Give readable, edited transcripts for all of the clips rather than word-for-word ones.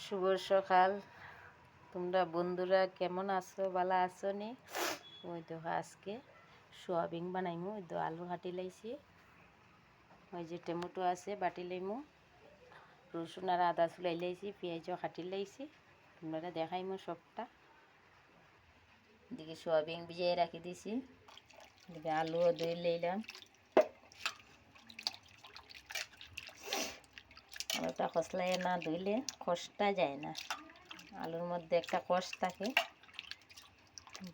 শুভ সকাল। তোমরা বন্ধুরা কেমন আছো? ভালো আছো নি? ওই তো আজকে সোয়াবিন বানাইমু। ওই তো আলু হাঁটি লাইছি, ওই যে টমেটো আছে বাটি লাইমু, রসুন আর আদা চুলাই লাইছি, পেঁয়াজও হাঁটি লাইছি। তোমরা দেখাইমু সবটা। এদিকে সোয়াবিন ভিজিয়ে রাখি দিছি, এদিকে আলুও ধুয়ে লইলাম। আলুটা খসলাই না ধুইলে খসটা যায় না, আলুর মধ্যে একটা কষ থাকে,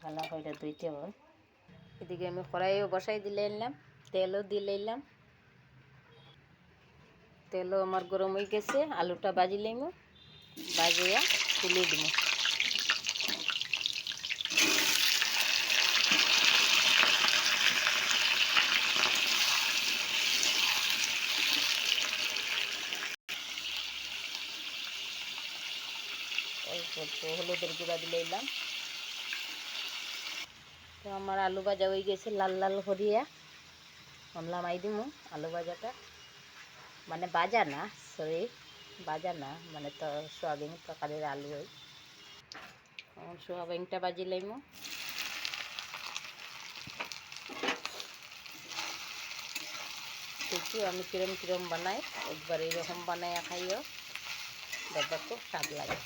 ভালো করে ধুইতে হয়। এদিকে আমি কড়াইও বসাই দিলে নিলাম, তেলও দিয়ে নিলাম। তেলও আমার গরম হয়ে গেছে, আলুটা বাজি লইমু, বাজিয়া তুলে দিব। অল্প অল্প হলুদের গুঁড়া দিলে নিলাম। তো আমার আলু ভাজা হয়ে গেছে লাল লাল করিয়া, নামাই দিমু আলু ভাজাটা। মানে ভাজা না, সরি ভাজা না, মানে তো সোয়াবিন তরকারির আলু হয়। সোয়াবিনটা ভাজি লাইমু। দেখি আমি কিরম কিরম বানাই, একবার এইরকম বানাইয়া খাইও, দেখবা খুব স্বাদ লাগে।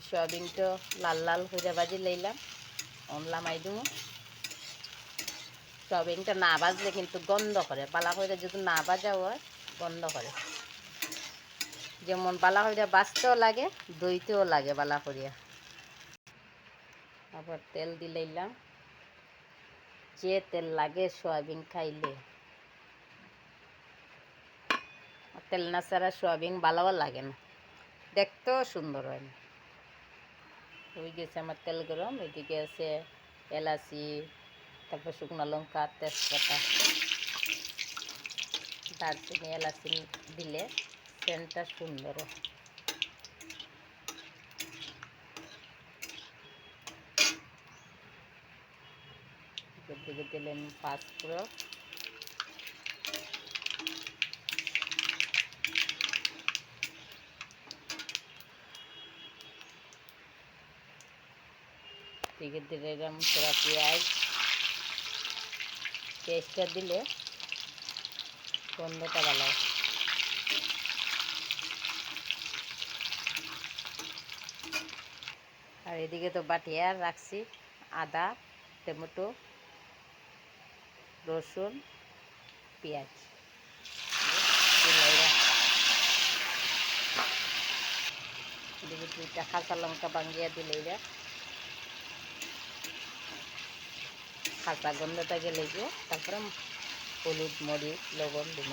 সোয়াবিনটা লাল লাল হয়ে ভাজি লইলাম, নামাই দিমু। সোয়াবিনটা না ভাজলে কিন্তু গন্ধ করে, বালা করে যদি না ভাজা হয় গন্ধ করে। যেমন বালা করিয়া বাঁচতেও লাগে, দইতেও লাগে বালা করিয়া। আবার তেল দিলাম, যে তেল লাগে সোয়াবিন খাইলে। তেল না ছাড়া সোয়াবিন ভালোও লাগে না, দেখতেও সুন্দর হয় না। হয়ে গেছে আমার তেল গরম। এদিকে আছে এলাচি, তারপর শুকনো লঙ্কা, তেজপাতা, দারচিনি, এলাচি দিলে সেন্টটা সুন্দর হয়। এদিকে দিলেন পাঁচফোড়ন, এদিকে দিলাম থোড়া পেঁয়াজ। পেঁয়াজটা দিলে গন্ধটা ভালো হয়। আর এদিকে তো বাটিয়া রাখছি আদা, টমেটো, রসুন, পেঁয়াজ। এদিকে দুইটা কাঁচা লঙ্কা ভাঙিয়া দিলে কাঁচা গন্ধটা গেলে গিয়ে তারপরে হলুদ, মরিচ, লবণ দিল।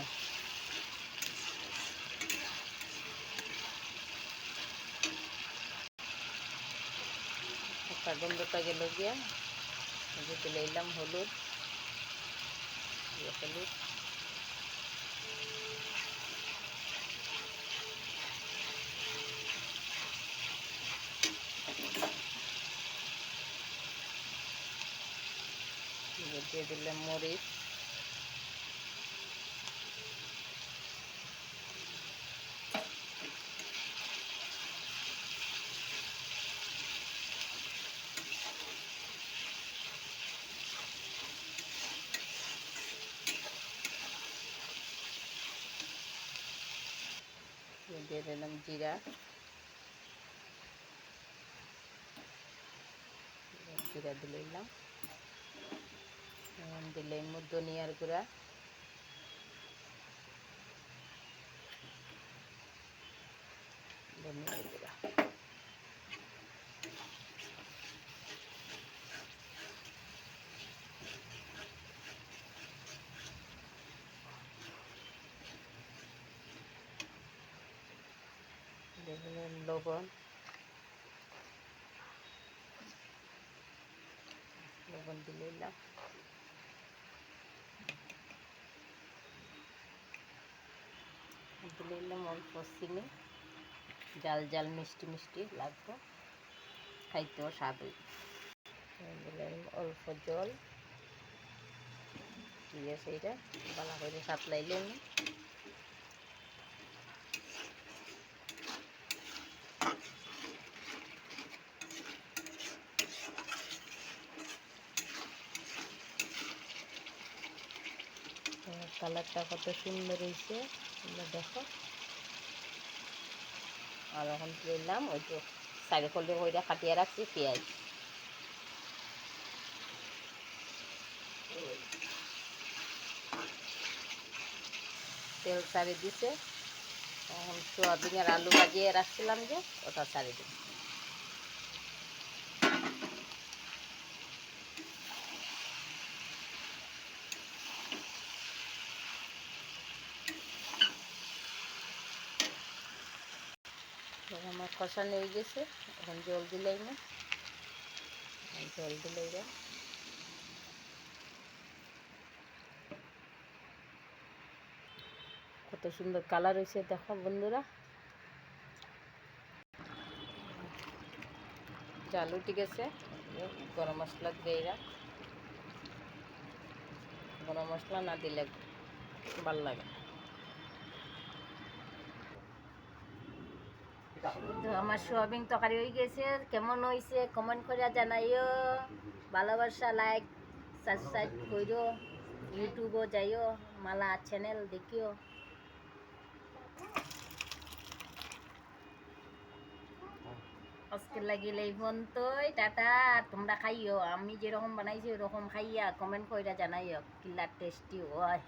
কাঁচা গন্ধটা গেল গিয়া দিলে এলাম হলুদ, হলুদ দিয়ে দিলাম মরিচ, দিয়ে দিলাম জিরা, জিরা দিলাম, দিলাম ধনিয়ার গুঁড়া, ধনিয়ার গুঁড়া, দিলাম লবণ, লবণ দিলাম, দিলাম অল্প চিনি, জাল জাল মিষ্টি মিষ্টি লাগবে, খাইতেও স্বাদ হইবে। দিলাম অল্প জল, কি আছে এটা ভালো করে সাতলাইলে কালারটা কত সুন্দর হয়েছে তোমরা দেখো। আর এখন দিলাম ওই তো সাইডে করলে ওইটা কাটিয়ে রাখছি পেঁয়াজ, তেল ছাড়িয়ে দিছে। এখন সোয়াবিনের আলু ভাজিয়ে রাখছিলাম যে ওটা ছাড়িয়ে দিই। আমার কষানো হয়ে গেছে, এখন জল দিলেই না, জল দিলেই না। কত সুন্দর কালার হয়েছে দেখো বন্ধুরা। চালু ঠিক আছে, গরম মশলা দিয়ে, গরম মশলা না দিলে ভাল লাগে। তো আমার সোয়াবিন তরকারি হয়ে গেছে, কেমন হয়েছে কমেন্ট করে জানাইও। ভালোবাসা লাইক সাবস্ক্রাইব করো, ইউটিউবও যাইও, মালা চ্যানেল দেখিও। আজকে লাগিলে এই পর্যন্তই, টাটা। তোমরা খাইও, আমি যেরকম বানাইছি ওরকম খাইয়া কমেন্ট করে জানাইও কিলা টেস্টি হয়।